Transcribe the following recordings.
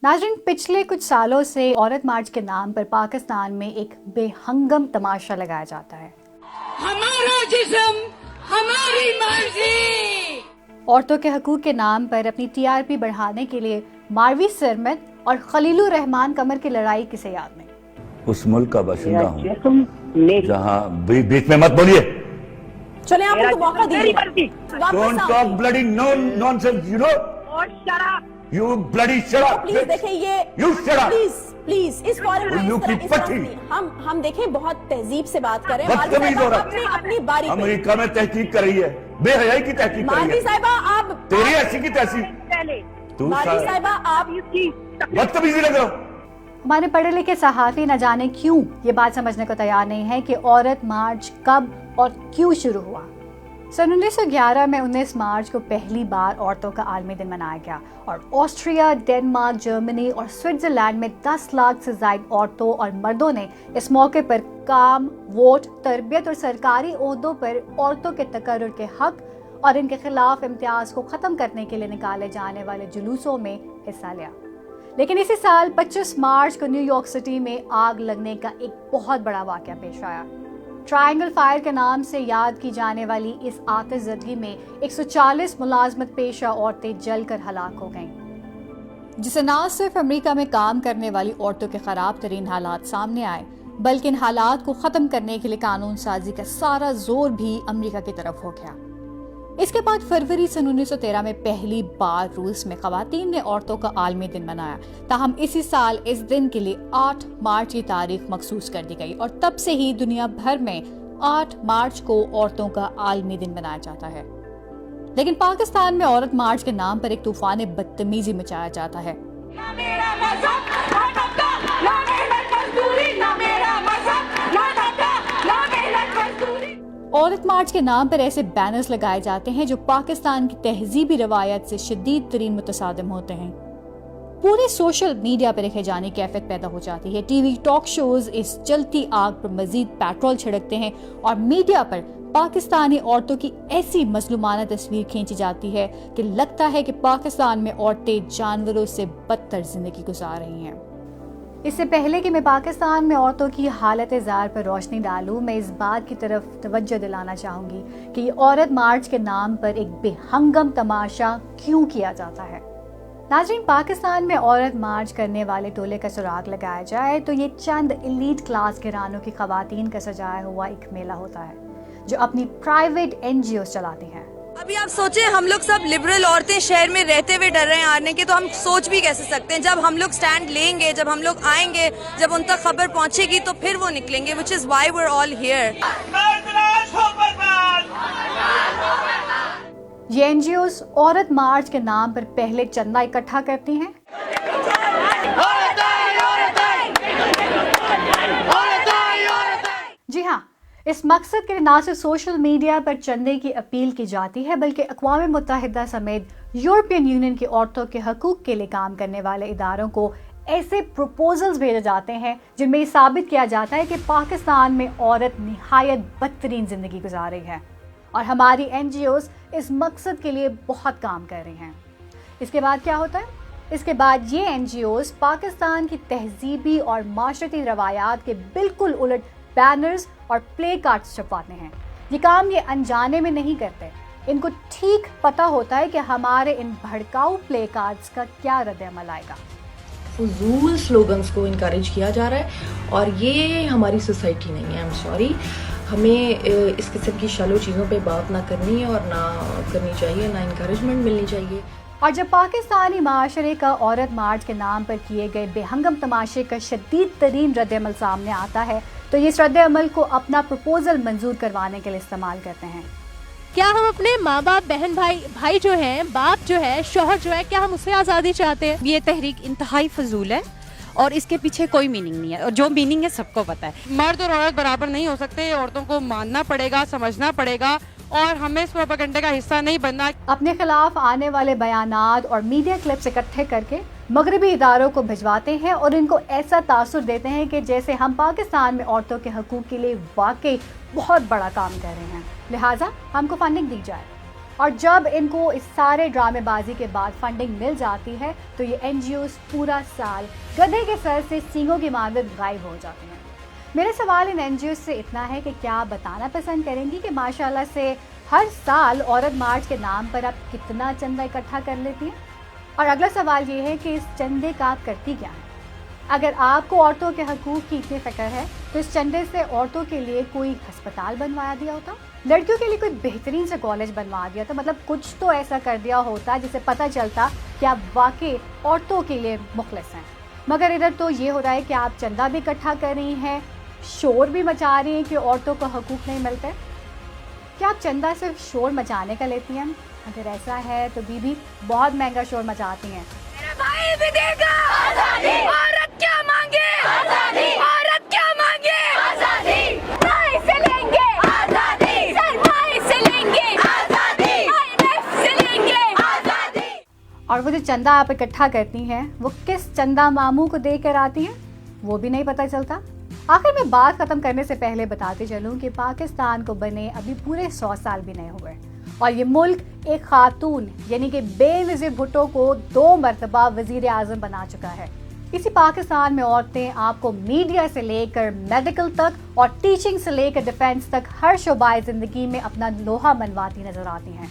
नाज़रीन, पिछले कुछ सालों से औरत मार्च के नाम पर पाकिस्तान में एक बेहंगम तमाशा लगाया जाता है। हमारा जिस्म हमारी मर्जी। औरतों के हकूक के नाम पर अपनी टीआरपी बढ़ाने के लिए मारवी सरमद और खलीलुर रहमान कमर की लड़ाई किसे याद नहीं। उस मुल्क का बाशिंदा हूँ जहाँ बीच में मत बोलिए। चले आप उनको मौका दीजिए। Don't talk bloody nonsense, you know? You bloody shut up. Please देखें ये You shut up. प्लीज इस फॉरम में उल्लू की पट्टी। हम देखें बहुत तहजीब से बात कर रहे हैं। बदतमीज हो रहा है। अपनी बारी पे। अमेरिका में तहकीक कर रही है, बेहयाई की तहकीक कर रही मालवी है। साहिबा आप तेरी ऐसी की तहसील तू मालवी साहिबा आप बदतमीजी लग रहा हो। हमारे पढ़े लिखे सहाफ़ी न जाने क्यों ये बात समझने को तैयार नहीं है कि औरत मार्च कब और क्यों शुरू हुआ। सन 1911 में 19 मार्च को पहली बार औरतों का आलमी दिन मनाया गया और ऑस्ट्रिया, डेनमार्क, जर्मनी और स्विट्जरलैंड में 10 लाख से ज़ायद औरतों और मर्दों ने इस मौके पर काम, वोट, तरबियत और सरकारी ओहदों पर औरतों के तकर्रुर के हक और इनके खिलाफ इम्तियाज़ को ख़त्म करने के लिए निकाले जाने वाले जुलूसों में हिस्सा लिया। लेकिन इसी साल 25 मार्च को न्यूयॉर्क सिटी में आग लगने का एक बहुत बड़ा वाक़या पेश आया। ट्रायंगल फायर के नाम से याद की जाने वाली इस आतिशज़दी में 140 मुलाजमत पेशा औरतें जलकर हलाक हो गईं, जिससे न सिर्फ अमेरिका में काम करने वाली औरतों के खराब तरीन हालात सामने आए, बल्कि इन हालात को ख़त्म करने के लिए कानून साजी का सारा जोर भी अमेरिका की तरफ हो गया। इसके बाद फरवरी सन 1913 में पहली बार रूस में ख़वातीन ने औरतों का आलमी दिन मनाया। ताहम इसी साल इस दिन के लिए 8 मार्च की तारीख मखसूस कर दी गई और तब से ही दुनिया भर में 8 मार्च को औरतों का आलमी दिन मनाया जाता है। लेकिन पाकिस्तान में औरत मार्च के नाम पर एक तूफान बदतमीजी मचाया जाता है। औरत मार्च के नाम पर ऐसे बैनर्स लगाए जाते हैं जो पाकिस्तान की तहजीबी रवायत से शदीद तरीन मुतसादिम होते हैं। पूरे सोशल मीडिया पर रखे जाने की कैफियत पैदा हो जाती है। टीवी टॉक शोज इस जलती आग पर मजीद पेट्रोल छिड़कते हैं और मीडिया पर पाकिस्तानी औरतों की ऐसी मजलूमाना तस्वीर खींची जाती है कि लगता है कि पाकिस्तान में औरतें जानवरों से बदतर जिंदगी गुजार रही हैं। इससे पहले कि मैं पाकिस्तान में औरतों की हालत ज़ार पर रोशनी डालूं, मैं इस बात की तरफ तवज्जो दिलाना चाहूँगी कि ये औरत मार्च के नाम पर एक बेहंगम तमाशा क्यों किया जाता है। नाज़रीन, पाकिस्तान में औरत मार्च करने वाले टोले का सुराग लगाया जाए तो ये चंद एलीट क्लास घरानों की ख़वातीन का सजाया हुआ एक मेला होता है जो अपनी प्राइवेट NGOs चलाती हैं। अभी आप सोचें, हम लोग सब लिबरल औरतें शहर में रहते हुए डर रहे हैं आने के, तो हम सोच भी कैसे सकते हैं। जब हम लोग स्टैंड लेंगे, जब हम लोग आएंगे, जब उन तक खबर पहुंचेगी तो फिर वो निकलेंगे, which is why we're all here। ये NGOs औरत मार्च के नाम पर पहले चंदा इकट्ठा करती हैं, जी हाँ, इस मकसद के लिए ना सिर्फ सोशल मीडिया पर चंदे की अपील की जाती है बल्कि अक़वाम मुत्तहिदा समेत यूरोपियन यूनियन की औरतों के हकूक़ के लिए काम करने वाले इदारों को ऐसे प्रपोजल्स भेजे जाते हैं जिनमें ये साबित किया जाता है कि पाकिस्तान में औरत निहायत बदतरीन ज़िंदगी गुजार रही है और हमारी NGOs इस मकसद के लिए बहुत काम कर रही हैं। इसके बाद क्या होता है? इसके बाद ये NGOs पाकिस्तान की तहजीबी और माशरती रवायात के बिल्कुल उलट बैनर्स और प्ले कार्ड्स छपवाते हैं। ये काम ये अनजाने में नहीं करते, इनको ठीक पता होता है कि हमारे इन भड़काऊ प्ले कार्ड्स का क्या रद्द-ए-अमल आएगा। फजूल स्लोगन्स को इनकरेज किया जा रहा है और ये हमारी सोसाइटी नहीं है। आई एम सॉरी, हमें इस किस्म की शैलो चीज़ों पे बात ना करनी है और ना करनी चाहिए, ना इनकरेजमेंट मिलनी चाहिए। और जब पाकिस्तानी माशरे का औरत मार्च के नाम पर किए गए बेहंगम तमाशे का शदीद तरीन रद्द-ए-अमल सामने आता है तो ये इस रद्द-ए-अमल को अपना प्रपोजल मंजूर करवाने के लिए इस्तेमाल करते हैं। क्या हम अपने माँ बाप, बहन भाई जो हैं, बाप जो है, शौहर जो है, क्या हम उससे आज़ादी चाहते हैं? ये तहरीक इंतहाई फजूल है और इसके पीछे कोई मीनिंग नहीं है और जो मीनिंग है सबको पता है। मर्द और औरत बराबर नहीं हो सकते, औरतों को मानना पड़ेगा, समझना पड़ेगा और हमें इस प्रोपेगेंडा का हिस्सा नहीं बनना। अपने खिलाफ आने वाले बयानात और मीडिया क्लिप्स इकट्ठे करके मगरबी इदारों को भिजवाते हैं और इनको ऐसा तासुर देते हैं कि जैसे हम पाकिस्तान में औरतों के हकूक़ के लिए वाकई बहुत बड़ा काम कर रहे हैं, लिहाजा हमको फंडिंग दी जाए। اور جب ان کو اس سارے ڈرامے بازی کے بعد فنڈنگ مل جاتی ہے تو یہ NGOs پورا سال گدھے کے سر سے سینگوں کی مانند غائب ہو جاتے ہیں. میرا سوال ان NGOs سے اتنا ہے کہ کیا آپ بتانا پسند کریں گی کہ ماشاءاللہ سے ہر سال عورت مارچ کے نام پر آپ کتنا چندہ اکٹھا کر لیتی ہیں؟ اور اگلا سوال یہ ہے کہ اس چندے کا آپ کرتی کیا ہیں؟ اگر آپ کو عورتوں کے حقوق کی اتنی فکر ہے تو اس چندے سے عورتوں کے لیے کوئی ہسپتال بنوایا دیا ہوتا، لڑکیوں کے لیے کوئی بہترین سے کالج بنوا دیا تو مطلب کچھ تو ایسا کر دیا ہوتا جسے پتہ چلتا کہ آپ واقعی عورتوں کے لیے مخلص ہیں. مگر ادھر تو یہ ہو رہا ہے کہ آپ چندہ بھی اکٹھا کر رہی ہیں، شور بھی مچا رہی ہیں کہ عورتوں کو حقوق نہیں ملتے. کیا آپ چندہ صرف شور مچانے کا لیتی ہیں؟ اگر ایسا ہے تو بیوی بہت مہنگا شور مچاتی ہیں. میرا بھائی بھی دے گا آزادی. عورت کیا مانگے آزادی. عورت کیا مانگے آزادی. بھائی سے لیں گے آزادی. سرمائی سے لیں گے آزادی. IMF سے لیں گے آزادی. اور وہ جو چندہ آپ اکٹھا کرتی ہیں وہ کس چندہ ماموں کو دے کر آتی ہیں وہ بھی نہیں پتہ چلتا. آخر میں بات ختم کرنے سے پہلے بتاتے چلوں کہ پاکستان کو بنے ابھی پورے 100 سال بھی نہیں ہوئے اور یہ ملک ایک خاتون یعنی کہ بے نظیر بھٹو کو 2 مرتبہ وزیر اعظم بنا چکا ہے. اسی پاکستان میں عورتیں آپ کو میڈیا سے لے کر میڈیکل تک اور ٹیچنگ سے لے کر ڈیفینس تک ہر شعبہ زندگی میں اپنا لوہا منواتی نظر آتی ہیں.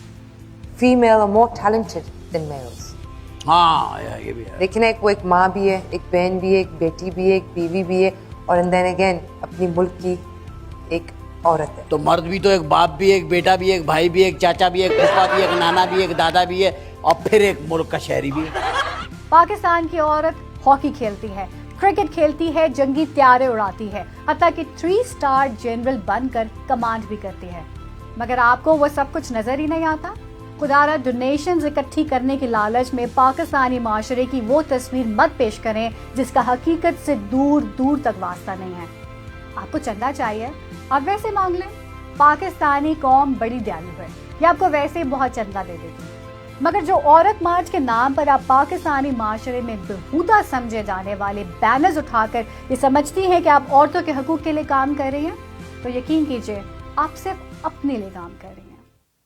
Female are more talented than males. ہاں یہ بھی ہے. لیکن وہ ایک ماں بھی ہے، ایک بہن بھی ہے، ایک بیٹی بھی ہے، ایک بیوی بھی ہے، اور then again اپنی ملک کی ایک عورت ہے. تو مرد بھی تو ایک باپ بھی ہے، ایک بیٹا بھی ہے، ایک بھائی بھی ہے، ایک چاچا بھی ہے، ایک پھپھا بھی ہے، ایک نانا بھی ہے، ایک دادا بھی ہے، اور پھر ایک ملک کا شہری بھی ہے. پاکستان کی عورت ہاکی کھیلتی ہے، کرکٹ کھیلتی ہے، جنگی طیارے اڑاتی ہے، حتیٰ کہ 3 اسٹار جنرل بن کر کمانڈ بھی کرتی ہے. مگر آپ کو وہ سب کچھ نظر ہی نہیں آتا. خدارا ڈونیشنز اکٹھی کرنے کی لالچ میں پاکستانی معاشرے کی وہ تصویر مت پیش کریں جس کا حقیقت سے دور دور تک واسطہ نہیں ہے. آپ کو چندہ چاہیے آپ ویسے مانگ لیں. پاکستانی قوم بڑی دیالو ہے، یہ آپ کو ویسے ہی بہت چندہ دے دیتی. مگر جو عورت مارچ کے نام پر آپ پاکستانی معاشرے میں بہودہ سمجھے جانے والے بینرز اٹھا کر یہ سمجھتی ہیں کہ آپ عورتوں کے حقوق کے لیے کام کر رہی ہیں تو یقین کیجئے آپ صرف اپنے لیے کام کر رہی ہیں.